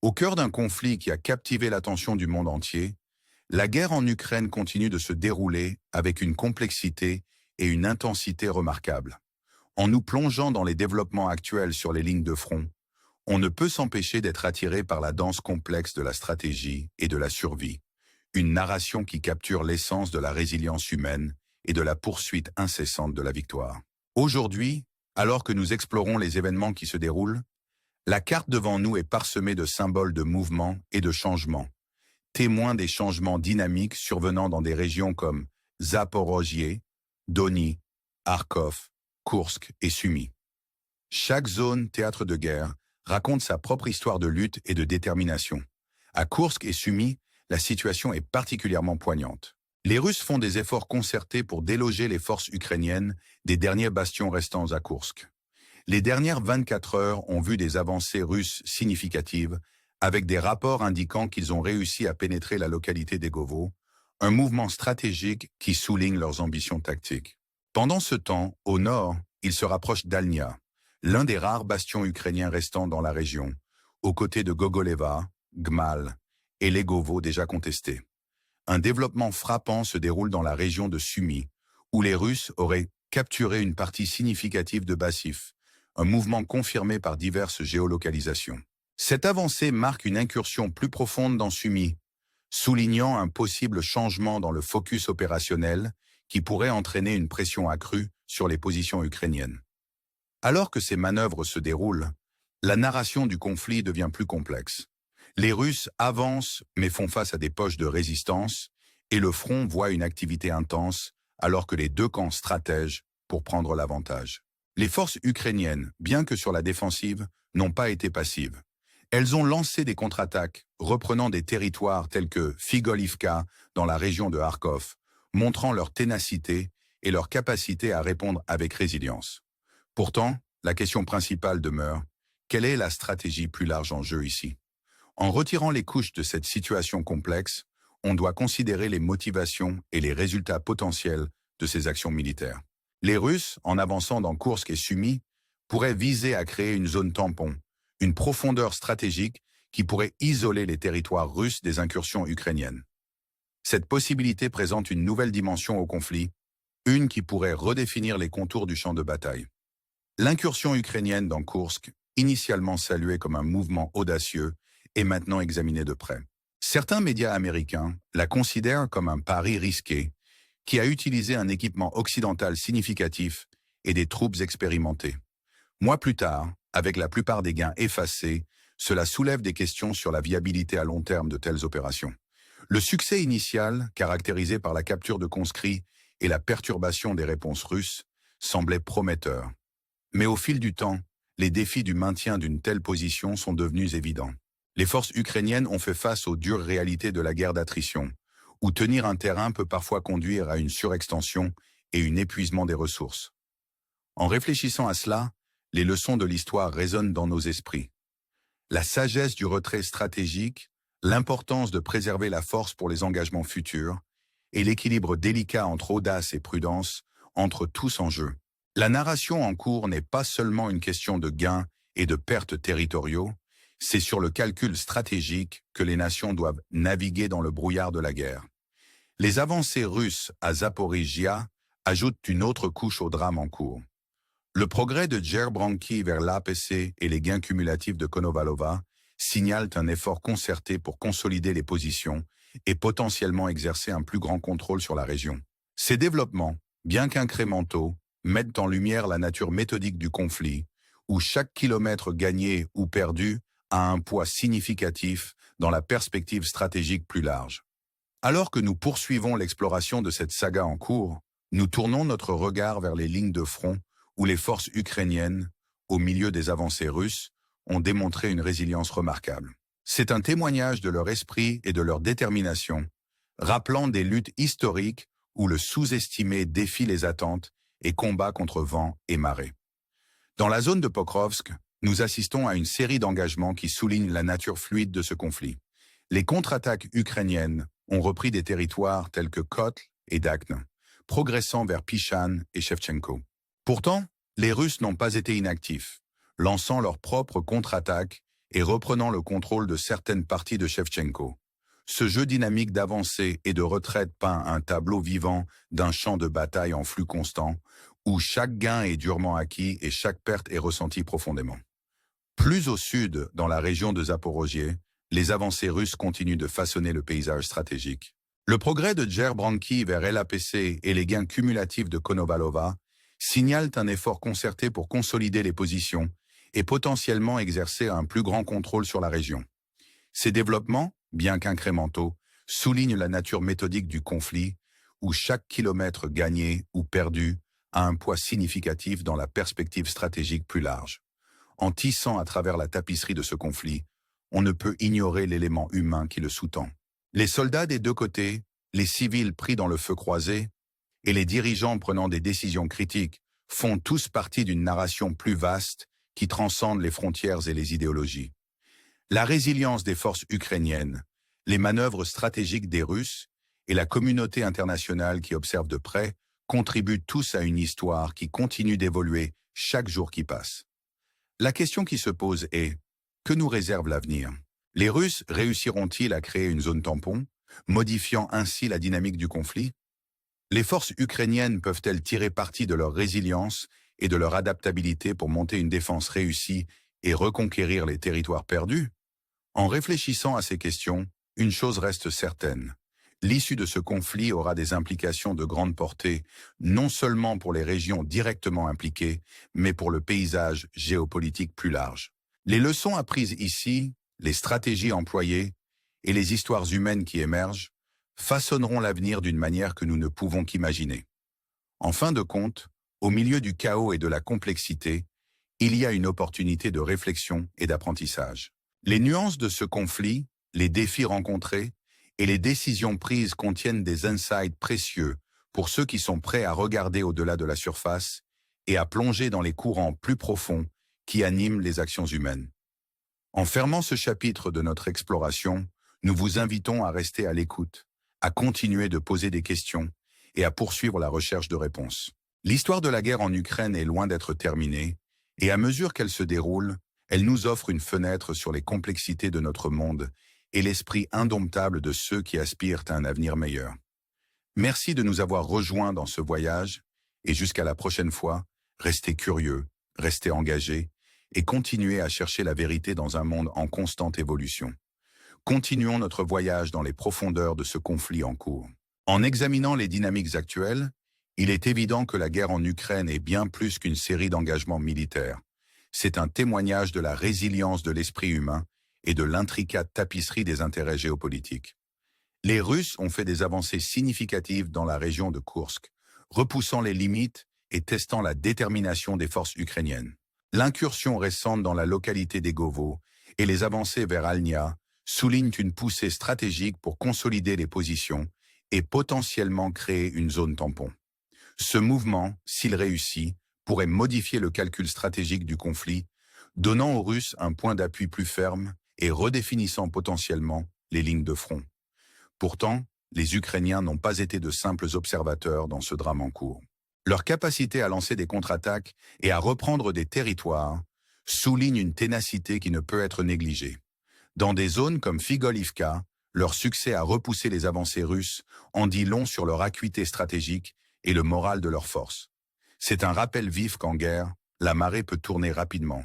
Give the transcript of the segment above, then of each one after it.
Au cœur d'un conflit qui a captivé l'attention du monde entier, la guerre en Ukraine continue de se dérouler avec une complexité et une intensité remarquables. En nous plongeant dans les développements actuels sur les lignes de front, on ne peut s'empêcher d'être attiré par la danse complexe de la stratégie et de la survie, une narration qui capture l'essence de la résilience humaine et de la poursuite incessante de la victoire. Aujourd'hui, alors que nous explorons les événements qui se déroulent, la carte devant nous est parsemée de symboles de mouvement et de changement, témoins des changements dynamiques survenant dans des régions comme Zaporozhye, Doni, Kharkov, Koursk et Sumy. Chaque zone, théâtre de guerre, raconte sa propre histoire de lutte et de détermination. À Koursk et Sumy, la situation est particulièrement poignante. Les Russes font des efforts concertés pour déloger les forces ukrainiennes des derniers bastions restants à Koursk. Les dernières 24 heures ont vu des avancées russes significatives, avec des rapports indiquant qu'ils ont réussi à pénétrer la localité d'Egovo, un mouvement stratégique qui souligne leurs ambitions tactiques. Pendant ce temps, au nord, ils se rapprochent d'Alnia, l'un des rares bastions ukrainiens restants dans la région, aux côtés de Gogoleva, Gmal et Legovo déjà contestés. Un développement frappant se déroule dans la région de Sumy, où les Russes auraient capturé une partie significative de Bassif, un mouvement confirmé par diverses géolocalisations. Cette avancée marque une incursion plus profonde dans Sumy, soulignant un possible changement dans le focus opérationnel qui pourrait entraîner une pression accrue sur les positions ukrainiennes. Alors que ces manœuvres se déroulent, la narration du conflit devient plus complexe. Les Russes avancent mais font face à des poches de résistance et le front voit une activité intense alors que les deux camps stratègent pour prendre l'avantage. Les forces ukrainiennes, bien que sur la défensive, n'ont pas été passives. Elles ont lancé des contre-attaques, reprenant des territoires tels que Figolivka dans la région de Kharkov, montrant leur ténacité et leur capacité à répondre avec résilience. Pourtant, la question principale demeure, quelle est la stratégie plus large en jeu ici? En retirant les couches de cette situation complexe, on doit considérer les motivations et les résultats potentiels de ces actions militaires. Les Russes, en avançant dans Koursk et Sumy, pourraient viser à créer une zone tampon, une profondeur stratégique qui pourrait isoler les territoires russes des incursions ukrainiennes. Cette possibilité présente une nouvelle dimension au conflit, une qui pourrait redéfinir les contours du champ de bataille. L'incursion ukrainienne dans Koursk, initialement saluée comme un mouvement audacieux, est maintenant examinée de près. Certains médias américains la considèrent comme un pari risqué, qui a utilisé un équipement occidental significatif et des troupes expérimentées. Mois plus tard, avec la plupart des gains effacés, cela soulève des questions sur la viabilité à long terme de telles opérations. Le succès initial, caractérisé par la capture de conscrits et la perturbation des réponses russes, semblait prometteur. Mais au fil du temps, les défis du maintien d'une telle position sont devenus évidents. Les forces ukrainiennes ont fait face aux dures réalités de la guerre d'attrition, où tenir un terrain peut parfois conduire à une surextension et un épuisement des ressources. En réfléchissant à cela, les leçons de l'histoire résonnent dans nos esprits. La sagesse du retrait stratégique, l'importance de préserver la force pour les engagements futurs, et l'équilibre délicat entre audace et prudence entrent tous en jeu. La narration en cours n'est pas seulement une question de gains et de pertes territoriaux, c'est sur le calcul stratégique que les nations doivent naviguer dans le brouillard de la guerre. Les avancées russes à Zaporizhia ajoutent une autre couche au drame en cours. Le progrès de Djerbranki vers l'APC et les gains cumulatifs de Konovalova signalent un effort concerté pour consolider les positions et potentiellement exercer un plus grand contrôle sur la région. Ces développements, bien qu'incrémentaux, mettent en lumière la nature méthodique du conflit, où chaque kilomètre gagné ou perdu a un poids significatif dans la perspective stratégique plus large. Alors que nous poursuivons l'exploration de cette saga en cours, nous tournons notre regard vers les lignes de front où les forces ukrainiennes, au milieu des avancées russes, ont démontré une résilience remarquable. C'est un témoignage de leur esprit et de leur détermination, rappelant des luttes historiques où le sous-estimé défie les attentes et combat contre vent et marée. Dans la zone de Pokrovsk, nous assistons à une série d'engagements qui soulignent la nature fluide de ce conflit. Les contre-attaques ukrainiennes ont repris des territoires tels que Kotl et Dakhne, progressant vers Pishan et Shevchenko. Pourtant, les Russes n'ont pas été inactifs, lançant leurs propres contre-attaques et reprenant le contrôle de certaines parties de Shevchenko. Ce jeu dynamique d'avancée et de retraite peint un tableau vivant d'un champ de bataille en flux constant, où chaque gain est durement acquis et chaque perte est ressentie profondément. Plus au sud, dans la région de Zaporojié, les avancées russes continuent de façonner le paysage stratégique. Le progrès de Djerbranki vers LAPC et les gains cumulatifs de Konovalova signalent un effort concerté pour consolider les positions et potentiellement exercer un plus grand contrôle sur la région. Ces développements, bien qu'incrémentaux, soulignent la nature méthodique du conflit, où chaque kilomètre gagné ou perdu a un poids significatif dans la perspective stratégique plus large. En tissant à travers la tapisserie de ce conflit, on ne peut ignorer l'élément humain qui le sous-tend. Les soldats des deux côtés, les civils pris dans le feu croisé, et les dirigeants prenant des décisions critiques font tous partie d'une narration plus vaste qui transcende les frontières et les idéologies. La résilience des forces ukrainiennes, les manœuvres stratégiques des Russes et la communauté internationale qui observe de près contribuent tous à une histoire qui continue d'évoluer chaque jour qui passe. La question qui se pose est, que nous réserve l'avenir? Les Russes réussiront-ils à créer une zone tampon, modifiant ainsi la dynamique du conflit? Les forces ukrainiennes peuvent-elles tirer parti de leur résilience et de leur adaptabilité pour monter une défense réussie et reconquérir les territoires perdus? En réfléchissant à ces questions, une chose reste certaine. L'issue de ce conflit aura des implications de grande portée, non seulement pour les régions directement impliquées, mais pour le paysage géopolitique plus large. Les leçons apprises ici, les stratégies employées et les histoires humaines qui émergent façonneront l'avenir d'une manière que nous ne pouvons qu'imaginer. En fin de compte, au milieu du chaos et de la complexité, il y a une opportunité de réflexion et d'apprentissage. Les nuances de ce conflit, les défis rencontrés et les décisions prises contiennent des insights précieux pour ceux qui sont prêts à regarder au-delà de la surface et à plonger dans les courants plus profonds qui animent les actions humaines. En fermant ce chapitre de notre exploration, nous vous invitons à rester à l'écoute, à continuer de poser des questions et à poursuivre la recherche de réponses. L'histoire de la guerre en Ukraine est loin d'être terminée, et à mesure qu'elle se déroule, elle nous offre une fenêtre sur les complexités de notre monde et l'esprit indomptable de ceux qui aspirent à un avenir meilleur. Merci de nous avoir rejoints dans ce voyage, et jusqu'à la prochaine fois, restez curieux, restez engagés, et continuez à chercher la vérité dans un monde en constante évolution. Continuons notre voyage dans les profondeurs de ce conflit en cours. En examinant les dynamiques actuelles, il est évident que la guerre en Ukraine est bien plus qu'une série d'engagements militaires. C'est un témoignage de la résilience de l'esprit humain et de l'intricate tapisserie des intérêts géopolitiques. Les Russes ont fait des avancées significatives dans la région de Koursk, repoussant les limites et testant la détermination des forces ukrainiennes. L'incursion récente dans la localité d'Egovo et les avancées vers Alnia soulignent une poussée stratégique pour consolider les positions et potentiellement créer une zone tampon. Ce mouvement, s'il réussit, pourrait modifier le calcul stratégique du conflit, donnant aux Russes un point d'appui plus ferme et redéfinissant potentiellement les lignes de front. Pourtant, les Ukrainiens n'ont pas été de simples observateurs dans ce drame en cours. Leur capacité à lancer des contre-attaques et à reprendre des territoires souligne une ténacité qui ne peut être négligée. Dans des zones comme Figolivka, leur succès à repousser les avancées russes en dit long sur leur acuité stratégique et le moral de leurs forces. C'est un rappel vif qu'en guerre, la marée peut tourner rapidement,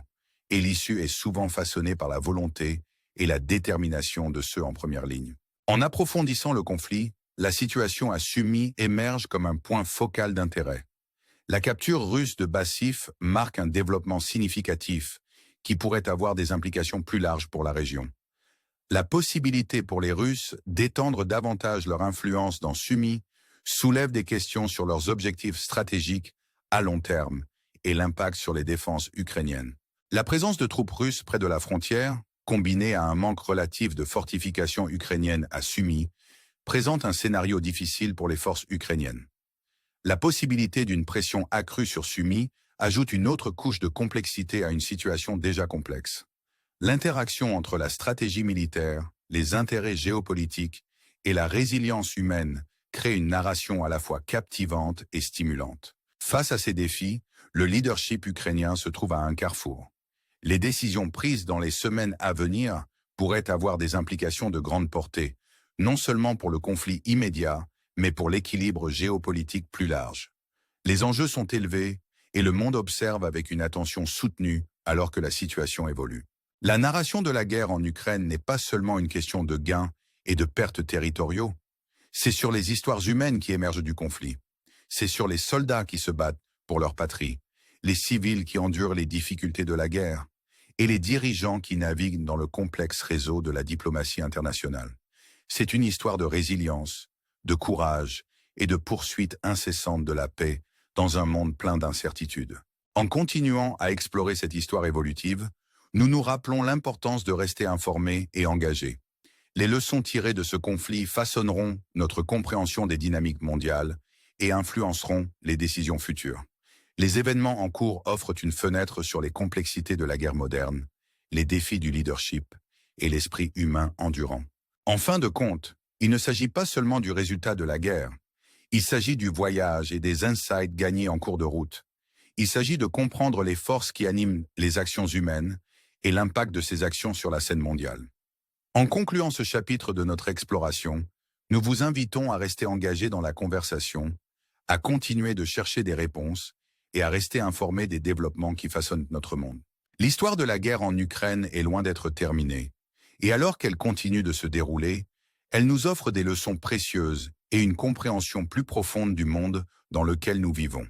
et l'issue est souvent façonnée par la volonté et la détermination de ceux en première ligne. En approfondissant le conflit, la situation à Sumy émerge comme un point focal d'intérêt. La capture russe de Bassif marque un développement significatif qui pourrait avoir des implications plus larges pour la région. La possibilité pour les Russes d'étendre davantage leur influence dans Sumy soulève des questions sur leurs objectifs stratégiques à long terme et l'impact sur les défenses ukrainiennes. La présence de troupes russes près de la frontière, combinée à un manque relatif de fortifications ukrainiennes à Sumy, présente un scénario difficile pour les forces ukrainiennes. La possibilité d'une pression accrue sur Sumy ajoute une autre couche de complexité à une situation déjà complexe. L'interaction entre la stratégie militaire, les intérêts géopolitiques et la résilience humaine crée une narration à la fois captivante et stimulante. Face à ces défis, le leadership ukrainien se trouve à un carrefour. Les décisions prises dans les semaines à venir pourraient avoir des implications de grande portée, non seulement pour le conflit immédiat, mais pour l'équilibre géopolitique plus large. Les enjeux sont élevés et le monde observe avec une attention soutenue alors que la situation évolue. La narration de la guerre en Ukraine n'est pas seulement une question de gains et de pertes territoriaux. C'est sur les histoires humaines qui émergent du conflit. C'est sur les soldats qui se battent pour leur patrie, les civils qui endurent les difficultés de la guerre et les dirigeants qui naviguent dans le complexe réseau de la diplomatie internationale. C'est une histoire de résilience, de courage et de poursuite incessante de la paix dans un monde plein d'incertitudes. En continuant à explorer cette histoire évolutive, nous nous rappelons l'importance de rester informés et engagés. Les leçons tirées de ce conflit façonneront notre compréhension des dynamiques mondiales et influenceront les décisions futures. Les événements en cours offrent une fenêtre sur les complexités de la guerre moderne, les défis du leadership et l'esprit humain endurant. En fin de compte, il ne s'agit pas seulement du résultat de la guerre. Il s'agit du voyage et des insights gagnés en cours de route. Il s'agit de comprendre les forces qui animent les actions humaines et l'impact de ces actions sur la scène mondiale. En concluant ce chapitre de notre exploration, nous vous invitons à rester engagés dans la conversation, à continuer de chercher des réponses et à rester informés des développements qui façonnent notre monde. L'histoire de la guerre en Ukraine est loin d'être terminée, et alors qu'elle continue de se dérouler, elle nous offre des leçons précieuses et une compréhension plus profonde du monde dans lequel nous vivons.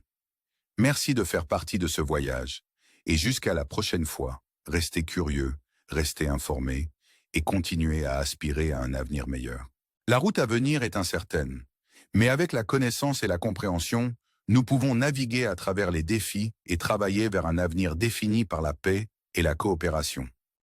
Merci de faire partie de ce voyage, et jusqu'à la prochaine fois, restez curieux, restez informés, et continuez à aspirer à un avenir meilleur. La route à venir est incertaine, mais avec la connaissance et la compréhension, nous pouvons naviguer à travers les défis et travailler vers un avenir défini par la paix et la coopération.